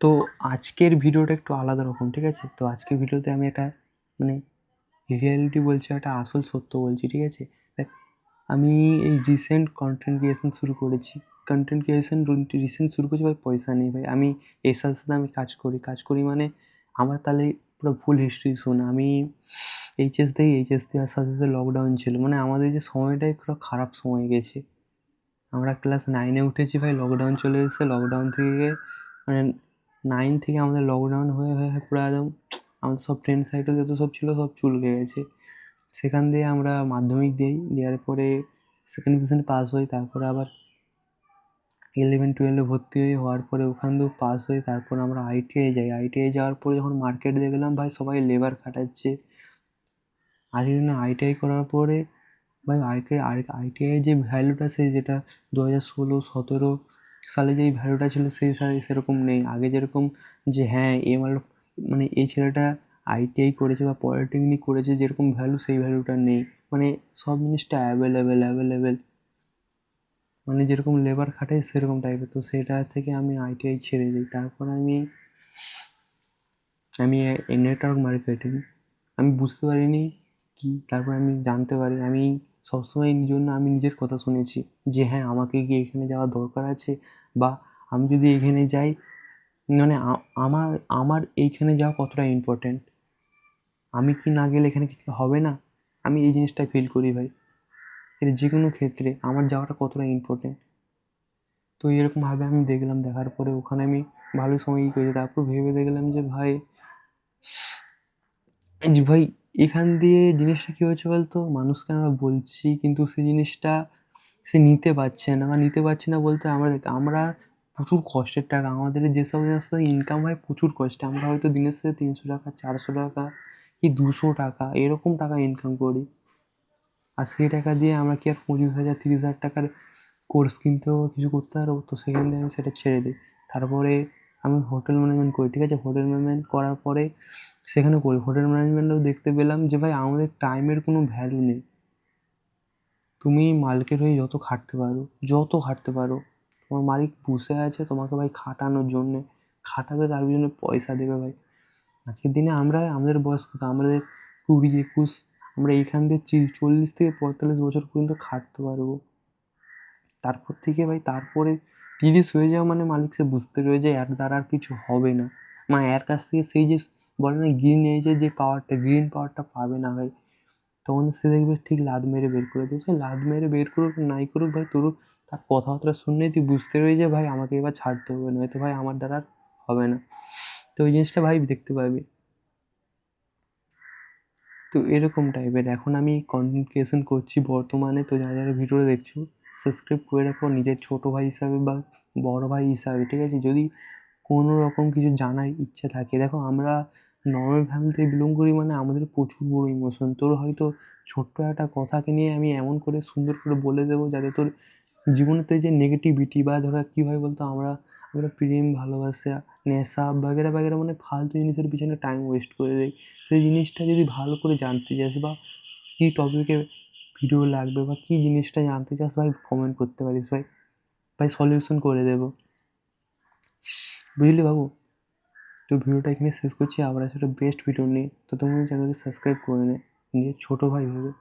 তো আজকের ভিডিওটা একটু আলাদা রকম, ঠিক আছে? তো আজকের ভিডিওতে আমি একটা মানে রিয়েলিটি বলছি, একটা আসল সত্য বলছি, ঠিক আছে? দেখ, আমি এই রিসেন্ট কন্টেন্ট ক্রিয়েশন শুরু করেছি। কন্টেন্ট ক্রিয়েশন রিসেন্ট শুরু করেছি ভাই, পয়সা নেই ভাই। আমি এর সাথে সাথে আমি কাজ করি মানে আমার তাহলে পুরো ফুল হিস্ট্রি শোন। আমি এইচএস দেওয়ার সাথে সাথে লকডাউন ছিল, মানে আমাদের যে সময়টাই পুরো খারাপ সময় গেছে। আমরা ক্লাস 9-এ উঠেছি ভাই, লকডাউন চলে এসেছে। লকডাউন থেকে মানে 9 থেকে আমাদের লকডাউন হয়ে হয়ে পুরো একদম আমাদের সব ফ্রেন্ড সার্কেল যত সব ছিল সব চুলকে গেছে। সেখান দিয়ে আমরা মাধ্যমিক দিই, দেওয়ার পরে সেকেন্ড ডিভিশনে পাস হই। তারপরে আবার 11-12-এ ভর্তি হওয়ার পরে ওখান দিয়েও পাস হই। তারপর আমরা আইটিআই যাই। আইটিআই যাওয়ার পরে যখন মার্কেট দেখলাম ভাই সবাই লেবার খাটাচ্ছে। আর এই জন্য আইটিআই করার পরে ভাই আইটিআই যে ভ্যালুটা, সেই যেটা 2016-17 সালে যেই ভ্যালুটা ছিল সেই সেরকম নেই। আগে যেরকম যে হ্যাঁ মানে এই ছেলেটা আইটিআই করেছে বা পলিটেকনিক করেছে, যেরকম ভ্যালু সেই ভ্যালুটা নেই। মানে সব জিনিসটা অ্যাভেলেবেল, মানে যেরকম লেবার খাটাই সেরকম টাইপের। তো সেটা থেকে আমি আইটিআই ছেড়ে দিই। তারপর আমি আমি নেটওয়ার্ক মার্কেটিং আমি বুঝতে পারিনি কি, তারপর আমি জানতে পারি। আমি সবসময় জন্য আমি নিজের কথা শুনেছি যে হ্যাঁ আমাকে কি এখানে যাওয়া দরকার আছে, বা আমি যদি এখানে যাই মানে আমার আমার এইখানে যাওয়া কতটা ইম্পর্ট্যান্ট, আমি কি না গেলে এখানে কিছু হবে না। আমি এই জিনিসটা ফিল করি ভাই, এটা যে কোনো ক্ষেত্রে আমার যাওয়াটা কতটা ইম্পর্ট্যান্ট। তো এরকমভাবে আমি দেখলাম, দেখার পরে ওখানে আমি ভালো সময় করেছি। তারপর ভেবে দেখলাম যে ভাই এখান দিয়ে জিনিসটা কী হয়েছে বলতো, মানুষকে আমরা বলছি কিন্তু সেই জিনিসটা সে নিতে পারছে না। বা নিতে পারছে না বলতে আমরা প্রচুর কষ্টের টাকা, আমাদের যেসব ইনকাম হয় প্রচুর কষ্টে, আমরা হয়তো দিনের শেষে 300 টাকা, 400 টাকা কি 200 টাকা এরকম টাকা ইনকাম করি। আর সেই টাকা দিয়ে আমরা কি আর 25,000 30,000 টাকার কোর্স কিনতেও কিছু করতে পারবো? তো সেখান থেকে আমি সেটা ছেড়ে দিই। তারপরে আমি হোটেল ম্যানেজমেন্ট করি, ঠিক আছে? হোটেল ম্যানেজমেন্ট করার পরে সেখানেও করি। হোটেল ম্যানেজমেন্টেও দেখতে পেলাম যে ভাই আমাদের টাইমের কোনো ভ্যালু নেই। তুমি মালিকের হয়ে যত খাটতে পারো, তোমার মালিক বসে আছে তোমাকে ভাই খাটানোর জন্যে। খাটাবে, তার জন্য পয়সা দেবে ভাই। আজকের দিনে আমাদের বয়স কত? আমাদের 20-21, আমরা এইখান দিয়ে 40 থেকে 45 বছর পর্যন্ত খাটতে পারবো। তারপর থেকে ভাই তারপরে 30 হয়ে যাওয়া মানে মালিক সে বুঝতে রয়ে যায় এর দ্বারা আর কিছু হবে না। মানে এর কাছ থেকে সেই যে বলে না গ্রিন এজের যে পাওয়ারটা, গ্রিন পাওয়ারটা পাবে না ভাই। তখন সে দেখবে ঠিক লাত মেরে বের করে দেবে। সে লাত মেরে বের করুক নাই করুক ভাই, তোর তার কথাবার্তা শুনলেই তুই বুঝতে রয়ে যায় ভাই আমাকে এবার ছাড়তে হবে, নয়তো ভাই আমার দ্বারা আর হবে না। তো ওই জিনিসটা ভাই দেখতে পাবি। তো এরকম টাইপের এখন আমি কন্টেন্ট ক্রিয়েশন করছি বর্তমানে। তো যারা যারা ভিডিওটা দেখছো সাবস্ক্রাইব করে রাখো নিজের ছোটো ভাই হিসাবে বা বড় ভাই হিসাবে, ঠিক আছে? যদি কোনো রকম কিছু জানার ইচ্ছা থাকে, দেখো আমরা নর্মাল ফ্যামিলি থেকে বিলং করি, মানে আমাদের প্রচুর বড় ইমোশন। তোর হয়তো ছোট্ট একটা কথাকে নিয়ে আমি এমন করে সুন্দর করে বলে দেবো যাতে তোর জীবনেতে যে নেগেটিভিটি বা ধরো কী হয় বলতো, আমরা আমরা প্রেম ভালোবাসা নেশা বাগেরা বাগেরা মানে ফালতু জিনিসের পিছনে টাইম ওয়েস্ট করে দিই। সেই জিনিসটা যদি ভালো করে জানতে চাস বা কী টপিকে ভিডিও লাগবে বা কী জিনিসটা জানতে চাস ভাই, কমেন্ট করতে পারিস ভাই। ভাই সলিউশন করে দেবো, বুঝলি বাবু? তো ভিডিওটা এখানে শেষ করছি, আবার একটা বেস্ট ভিডিও নিয়ে। তো তুমি চ্যানেলকে সাবস্ক্রাইব করে নে নিজের ছোটো ভাই ভেবে।